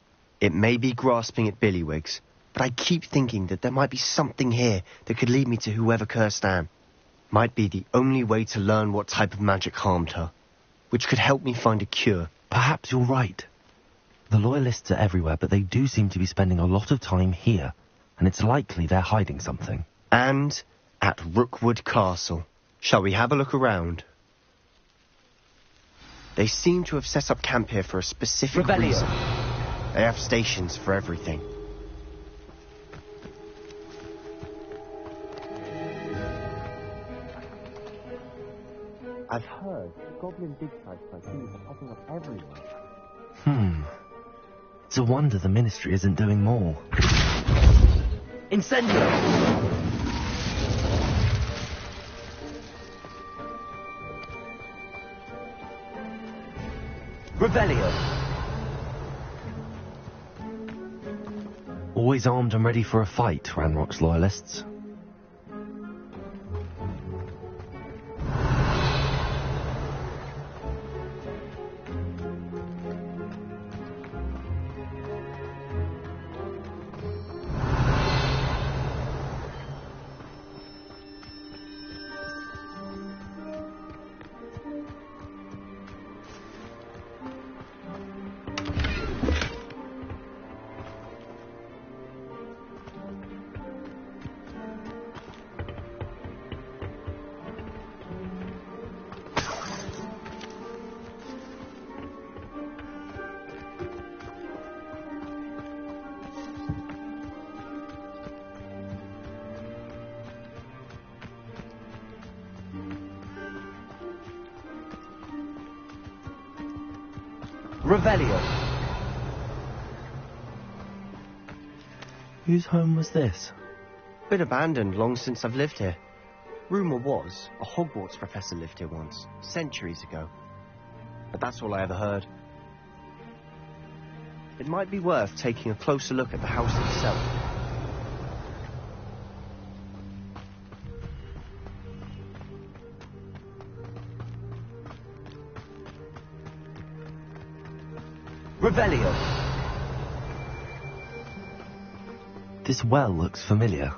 It may be grasping at Billywigs, but I keep thinking that there might be something here that could lead me to whoever cursed Anne. Might be the only way to learn what type of magic harmed her, which could help me find a cure. Perhaps you're right. The loyalists are everywhere, but they do seem to be spending a lot of time here, and it's likely they're hiding something. And at Rookwood Castle. Shall we have a look around? They seem to have set up camp here for a specific reason. They have stations for everything. I've heard goblin dig sites like these are popping up everywhere. It's a wonder the Ministry isn't doing more. Incendio! Revelio! Always armed and ready for a fight, Ranrock's loyalists. Revelio. Whose home was this? Been abandoned long since I've lived here. Rumour was a Hogwarts professor lived here once, centuries ago. But that's all I ever heard. It might be worth taking a closer look at the house itself. Revelio. This well looks familiar.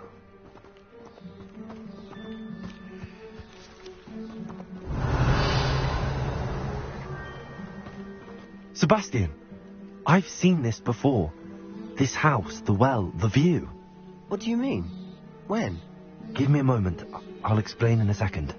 Sebastian, I've seen this before. This house, the well, the view. What do you mean? When? Give me a moment. I'll explain in a second.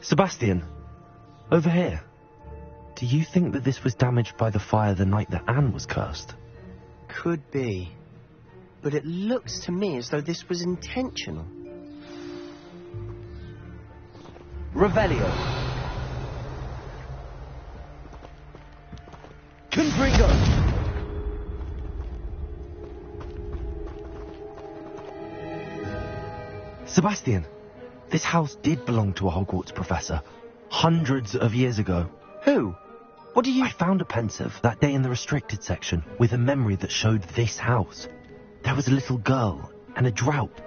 Sebastian, over here. Do you think that this was damaged by the fire the night that Anne was cursed? Could be. But it looks to me as though this was intentional. Revelio. Confringo. Sebastian, this house did belong to a Hogwarts professor, hundreds of years ago. Who? What do you... I found a pensive that day in the restricted section with a memory that showed this house. There was a little girl and a drought.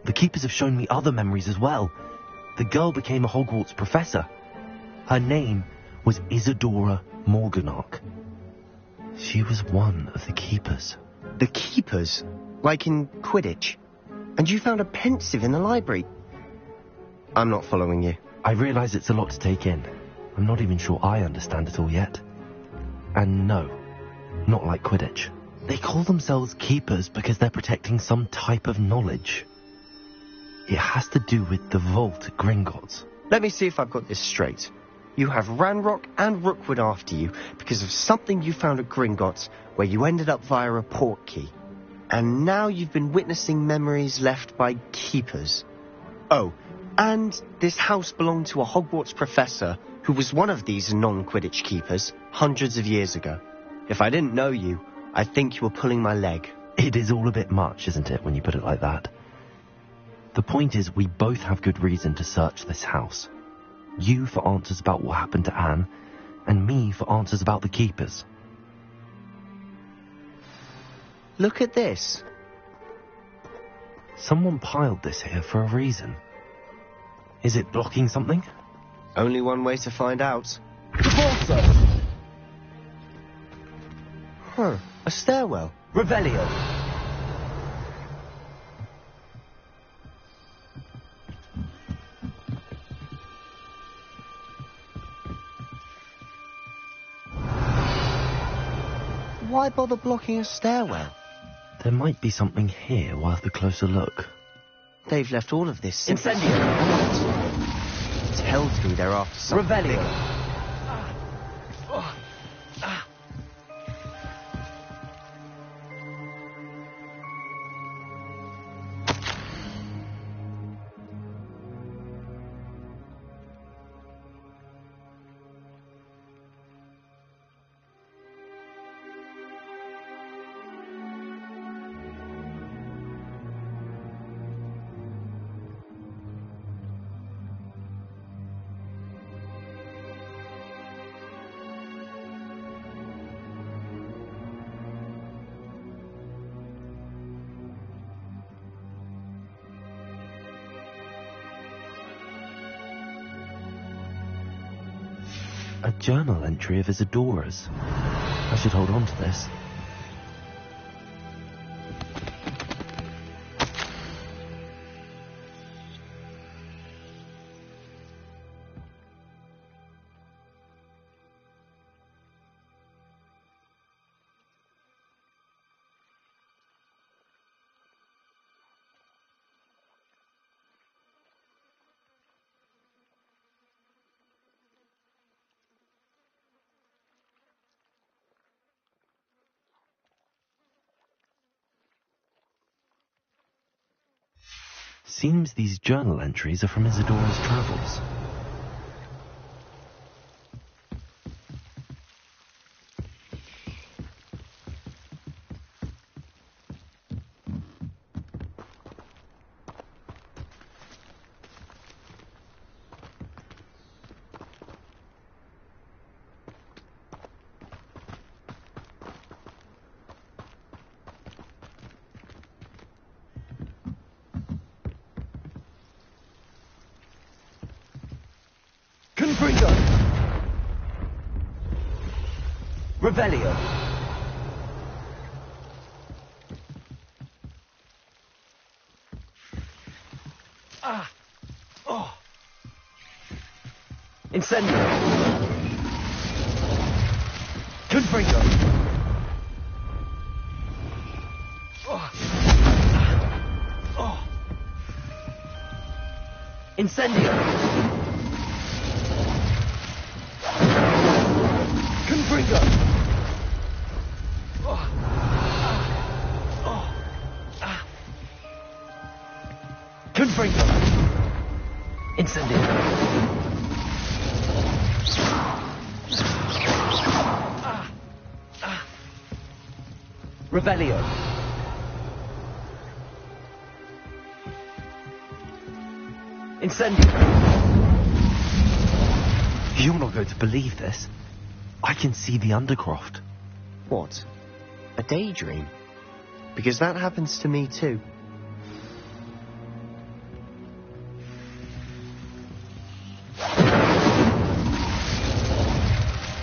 The keepers have shown me other memories as well. The girl became a Hogwarts professor. Her name was Isadora Morganach. She was one of the keepers. The keepers? Like in Quidditch? And you found a pensive in the library? I'm not following you. I realise it's a lot to take in. I'm not even sure I understand it all yet. And no, not like Quidditch. They call themselves keepers because they're protecting some type of knowledge. It has to do with the vault at Gringotts. Let me see if I've got this straight. You have Ranrock and Rookwood after you because of something you found at Gringotts where you ended up via a port key. And now you've been witnessing memories left by keepers. Oh, and this house belonged to a Hogwarts professor who was one of these non-Quidditch keepers hundreds of years ago. If I didn't know you, I'd think you were pulling my leg. It is all a bit much, isn't it, when you put it like that? The point is, we both have good reason to search this house. You for answers about what happened to Anne, and me for answers about the keepers. Look at this. Someone piled this here for a reason. Is it blocking something? Only one way to find out. The vault, sir! Huh, a stairwell. Revelio. Why bother blocking a stairwell? There might be something here worth a closer look. They've left all of this... Incendio! Tells me they're after something Revelio! bigger. A journal entry of Isadora's. I should hold on to this. Seems these journal entries are from Isadora's travels. Revelio! Incendio! Confringo! Incendio! Confringo! Confringo! Incendio! Revelio! Incendio! You're not going to believe this. I can see the Undercroft. What? A daydream? Because that happens to me too.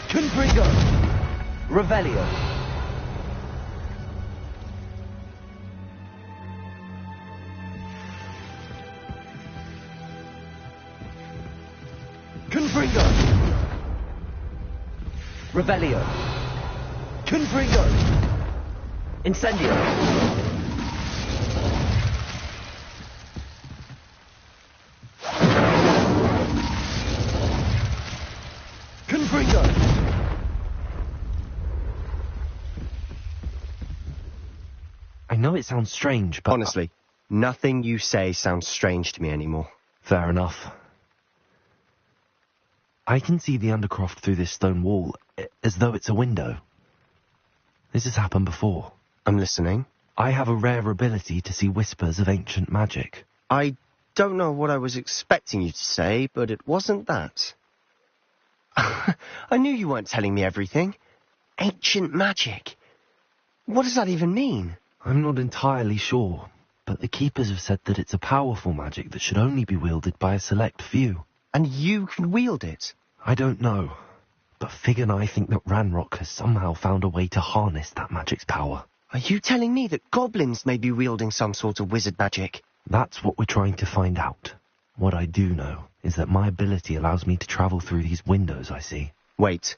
Confringo! Revelio! Confringo! Revelio! Confringo! Incendio! Confringo! I know it sounds strange, but... Honestly, nothing you say sounds strange to me anymore. Fair enough. I can see the Undercroft through this stone wall, as though it's a window. This has happened before. I'm listening. I have a rare ability to see whispers of ancient magic. I don't know what I was expecting you to say, but it wasn't that. I knew you weren't telling me everything. Ancient magic. What does that even mean? I'm not entirely sure, but the Keepers have said that it's a powerful magic that should only be wielded by a select few. And you can wield it? I don't know, but Fig and I think that Ranrock has somehow found a way to harness that magic's power. Are you telling me that goblins may be wielding some sort of wizard magic? That's what we're trying to find out. What I do know is that my ability allows me to travel through these windows I see. Wait.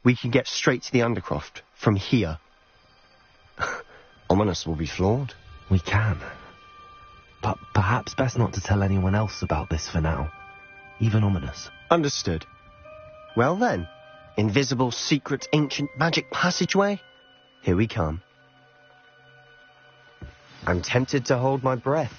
We can get straight to the Undercroft from here. Ominous will be floored. We can. But perhaps best not to tell anyone else about this for now. Even Ominous. Understood. Well then, invisible, secret, ancient magic passageway? Here we come. I'm tempted to hold my breath.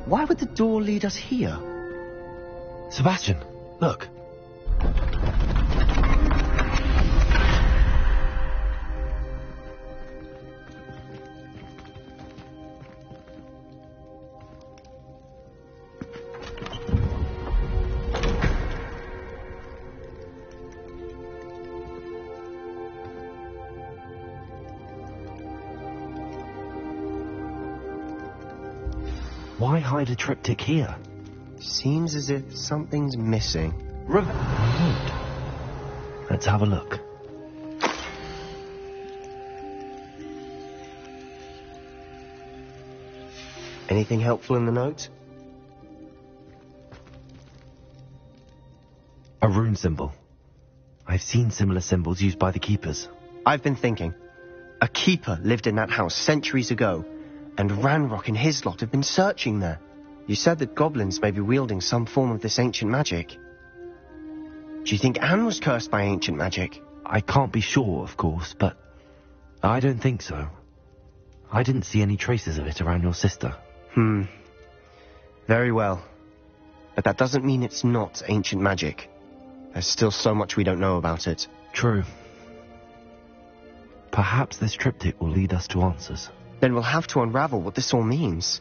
Why would the door lead us here? Sebastian, look. Why hide a triptych here? Seems as if something's missing. Remote. Let's have a look. Anything helpful in the note? A rune symbol. I've seen similar symbols used by the keepers. I've been thinking. A keeper lived in that house centuries ago, and Ranrock and his lot have been searching there. You said that goblins may be wielding some form of this ancient magic. Do you think Anne was cursed by ancient magic? I can't be sure, of course, but I don't think so. I didn't see any traces of it around your sister. Very well. But that doesn't mean it's not ancient magic. There's still so much we don't know about it. True. Perhaps this triptych will lead us to answers. Then we'll have to unravel what this all means.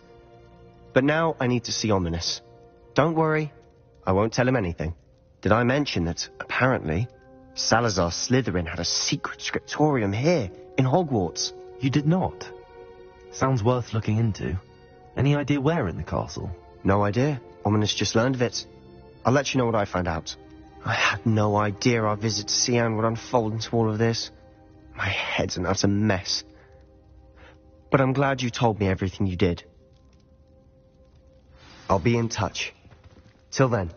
But now I need to see Ominous. Don't worry, I won't tell him anything. Did I mention that, apparently, Salazar Slytherin had a secret scriptorium here, in Hogwarts? You did not? Sounds worth looking into. Any idea where in the castle? No idea. Ominous just learned of it. I'll let you know what I find out. I had no idea our visit to Cian would unfold into all of this. My head's an utter mess. But I'm glad you told me everything you did. I'll be in touch. Till then.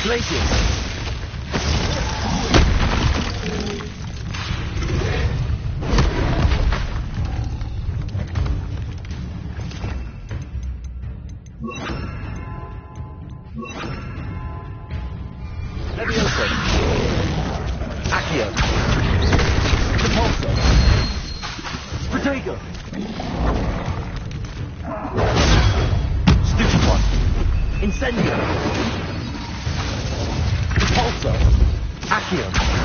Glacius! Levioso! Accio! Repulsor! Protego! Stupefy! Incendio! Repulsor! Accio!